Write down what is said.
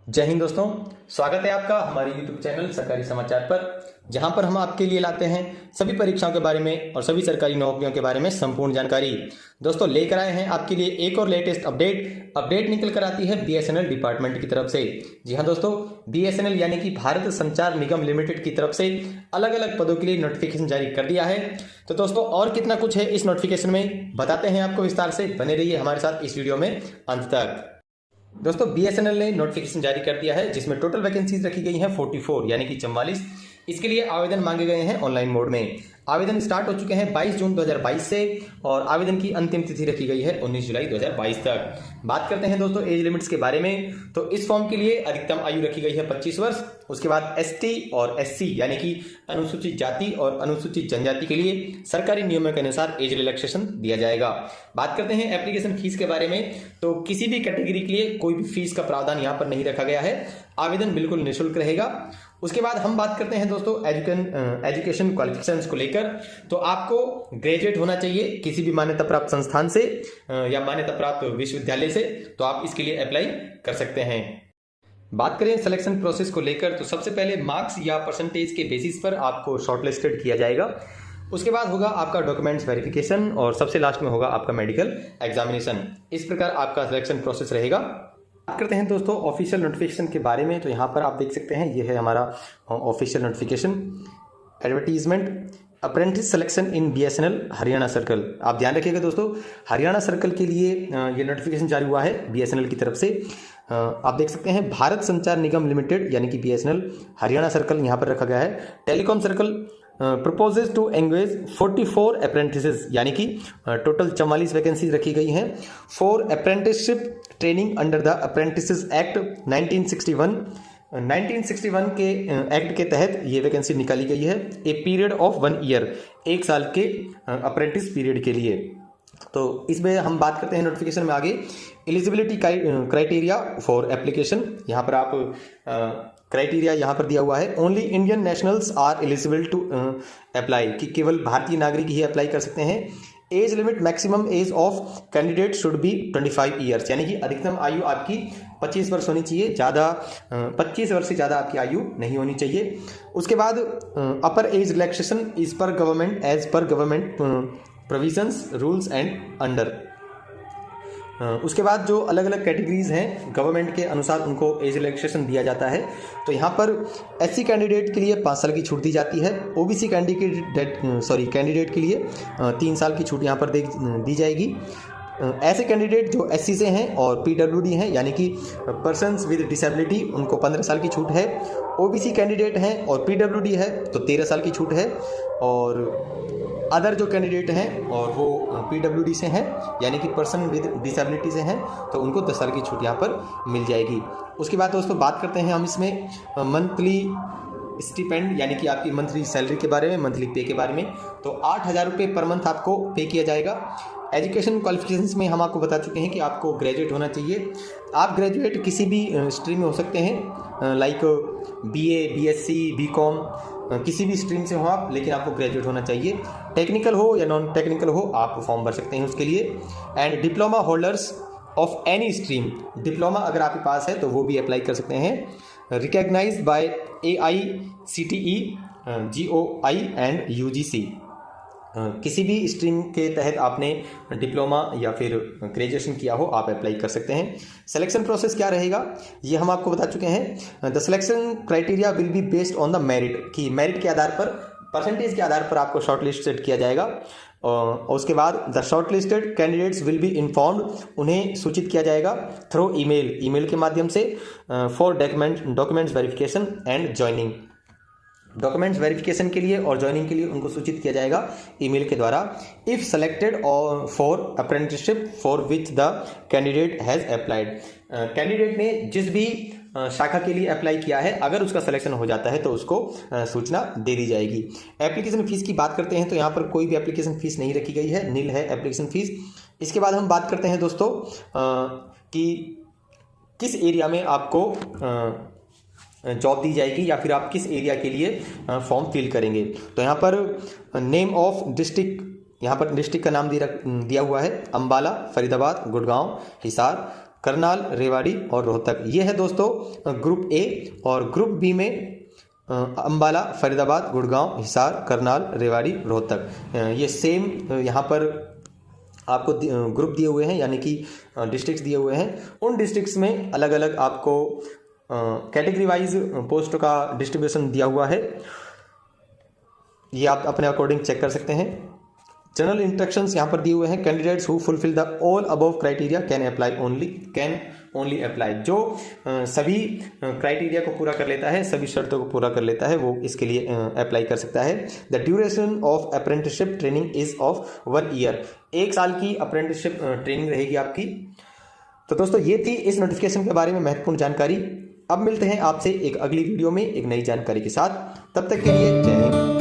जय हिंद दोस्तों, स्वागत है आपका हमारे YouTube चैनल सरकारी समाचार पर, जहां पर हम आपके लिए लाते हैं सभी परीक्षाओं के बारे में और सभी सरकारी नौकरियों के बारे में संपूर्ण जानकारी। दोस्तों लेकर आए हैं आपके लिए एक और लेटेस्ट अपडेट निकल कर आती है BSNL डिपार्टमेंट की तरफ से। जी हां दोस्तों, BSNL यानी कि भारत संचार निगम लिमिटेड की तरफ से अलग अलग पदों के लिए नोटिफिकेशन जारी कर दिया है। तो दोस्तों और कितना कुछ है इस नोटिफिकेशन में बताते हैं आपको विस्तार से, बने रहिए हमारे साथ इस वीडियो में अंत तक। दोस्तों BSNL ने नोटिफिकेशन जारी कर दिया है जिसमें टोटल वैकेंसीज रखी गई हैं 44 यानी कि 44। इसके लिए आवेदन मांगे गए हैं ऑनलाइन मोड में। आवेदन स्टार्ट हो चुके हैं 22 जून 2022 से और आवेदन की अंतिम तिथि रखी गई है 19 जुलाई 2022 तक। बात करते हैं दोस्तों एज लिमिट्स के बारे में, तो इस फॉर्म के लिए अधिकतम आयु रखी गई है 25 वर्ष। उसके बाद ST और SC यानी कि अनुसूचित जाति और अनुसूचित जनजाति के लिए सरकारी नियमों के अनुसार एज रिलैक्सेशन दिया जाएगा। बात करते हैं एप्लीकेशन फीस के बारे में, तो किसी भी कैटेगरी के लिए कोई भी फीस का प्रावधान यहाँ पर नहीं रखा गया है। आवेदन बिल्कुल निःशुल्क रहेगा। उसके बाद हम बात करते हैं दोस्तों एजुकेशन क्वालिफिकेशंस को लेकर, तो आपको ग्रेजुएट होना चाहिए किसी भी मान्यता प्राप्त संस्थान से या मान्यता प्राप्त विश्वविद्यालय से, तो आप इसके लिए अप्लाई कर सकते हैं। बात करें सिलेक्शन प्रोसेस को लेकर, तो सबसे पहले मार्क्स या परसेंटेज के बेसिस पर आपको शॉर्टलिस्टेड किया जाएगा। उसके बाद होगा आपका डॉक्यूमेंट्स वेरिफिकेशन और सबसे लास्ट में होगा आपका मेडिकल एग्जामिनेशन। इस प्रकार आपका सिलेक्शन प्रोसेस रहेगा। बात करते हैं दोस्तों ऑफिशियल नोटिफिकेशन के बारे में, तो यहाँ पर आप देख सकते हैं ये है हमारा official notification advertisement apprentice selection in BSNL Haryana circle. आप ध्यान रखिएगा दोस्तों, हरियाणा सर्कल के लिए ये नोटिफिकेशन जारी हुआ है BSNL की तरफ से। आप देख सकते हैं भारत संचार निगम लिमिटेड यानी कि BSNL हरियाणा सर्कल यहाँ पर रखा गया है। Telecom circle proposes to engage 44 apprentices यानी कि टोटल 44 वैकेंसीज रखी गई हैं for apprenticeship training under the apprentices act 1961 के एक्ट के तहत ये वैकेंसी निकाली गई है। ए पीरियड ऑफ 1 ईयर, 1 साल के अप्रेंटिस पीरियड के लिए। तो इसमें हम बात करते हैं नोटिफिकेशन में आगे एलिजिबिलिटी क्राइटेरिया फॉर एप्लीकेशन। यहाँ पर आप क्राइटेरिया यहाँ पर दिया हुआ है, only Indian nationals are eligible to apply, कि केवल भारतीय नागरिक ही अप्लाई कर सकते हैं। Age limit maximum age of candidate should be 25 years, यानी कि अधिकतम आयु आपकी 25 वर्ष होनी चाहिए, ज़्यादा 25 वर्ष से ज़्यादा आपकी आयु नहीं होनी चाहिए। उसके बाद upper age relaxation is per government age per government provisions rules and under. उसके बाद जो अलग अलग कैटेगरीज हैं गवर्नमेंट के अनुसार उनको एज रिलैक्सेशन दिया जाता है। तो यहाँ पर SC कैंडिडेट के लिए 5 साल की छूट दी जाती है। OBC कैंडिडेट के लिए 3 साल की छूट यहाँ पर दी जाएगी। ऐसे कैंडिडेट जो SC से हैं और PWD हैं यानी कि पर्सन्स विद डिसेबिलिटी, उनको 15 साल की छूट है। OBC कैंडिडेट हैं और PWD है तो 13 साल की छूट है। और अदर जो कैंडिडेट हैं और वो PWD से हैं यानी कि पर्सन विद डिसेबिलिटी से हैं तो उनको 10 साल की छूट यहाँ पर मिल जाएगी। उसके बाद दोस्तों बात करते हैं हम इसमें मंथली स्टिपेंड यानी कि आपकी मंथली सैलरी के बारे में, मंथली पे के बारे में। तो 8,000 रुपये पर मंथ आपको पे किया जाएगा। एजुकेशन क्वालिफिकेशंस में हम आपको बता चुके हैं कि आपको ग्रेजुएट होना चाहिए। आप ग्रेजुएट किसी भी स्ट्रीम में हो सकते हैं, लाइक BA, BSc, BCom, किसी भी स्ट्रीम से हो आप, लेकिन आपको ग्रेजुएट होना चाहिए। टेक्निकल हो या नॉन टेक्निकल हो आप फॉर्म भर सकते हैं उसके लिए। And diploma holders of any stream, diploma अगर आपके पास है तो वो भी अप्लाई कर सकते हैं। Recognised by AICTE, GOI and UGC। किसी भी स्ट्रीम के तहत आपने डिप्लोमा या फिर ग्रेजुएशन किया हो आप अप्लाई कर सकते हैं। सिलेक्शन प्रोसेस क्या रहेगा ये हम आपको बता चुके हैं। The selection criteria will be based on the merit, कि मेरिट के आधार पर, परसेंटेज के आधार पर आपको शॉर्टलिस्टेड किया जाएगा। और उसके बाद the shortlisted candidates will be informed, उन्हें सूचित किया जाएगा थ्रू ईमेल के माध्यम से for documents verification and joining. Documents verification के लिए और ज्वाइनिंग के लिए उनको सूचित किया जाएगा ईमेल के द्वारा। If selected for apprenticeship for which the candidate has applied, candidate ने जिस भी शाखा के लिए अप्लाई किया है अगर उसका सिलेक्शन हो जाता है तो उसको सूचना दे दी जाएगी। एप्लीकेशन फ़ीस की बात करते हैं तो यहाँ पर कोई भी एप्लीकेशन फ़ीस नहीं रखी गई है, नील है एप्लीकेशन फ़ीस। इसके बाद हम बात करते हैं दोस्तों कि किस एरिया में आपको जॉब दी जाएगी या फिर आप किस एरिया के लिए फॉर्म फिल करेंगे। तो यहाँ पर नेम ऑफ डिस्ट्रिक्ट, यहाँ पर डिस्ट्रिक्ट का नाम दिया हुआ है, अंबाला, फरीदाबाद, गुड़गांव, हिसार, करनाल, रेवाड़ी और रोहतक। ये है दोस्तों ग्रुप ए। और ग्रुप बी में अंबाला, फरीदाबाद, गुड़गांव, हिसार, करनाल, रेवाड़ी, रोहतक। ये सेम यहाँ पर आपको ग्रुप दिए हुए हैं, यानी कि डिस्ट्रिक्ट्स दिए हुए हैं। उन डिस्ट्रिक्ट्स में अलग अलग आपको कैटेगरी वाइज पोस्ट का डिस्ट्रीब्यूशन दिया हुआ है। ये आप अपने अकॉर्डिंग चेक कर सकते हैं। जनरल इंस्ट्रक्शंस यहाँ पर दिए हुए हैं। Candidates who fulfil the all above criteria can only apply. जो सभी क्राइटेरिया को पूरा कर लेता है, सभी शर्तों को पूरा कर लेता है, वो इसके लिए अप्लाई कर सकता है। The duration of apprenticeship training is of 1 year. 1 साल की अप्रेंटिसशिप ट्रेनिंग रहेगी आपकी। तो दोस्तों ये थी इस नोटिफिकेशन के बारे में महत्वपूर्ण जानकारी। अब मिलते हैं आपसे एक अगली वीडियो में एक नई जानकारी के साथ। तब तक के लिए जय हिंद।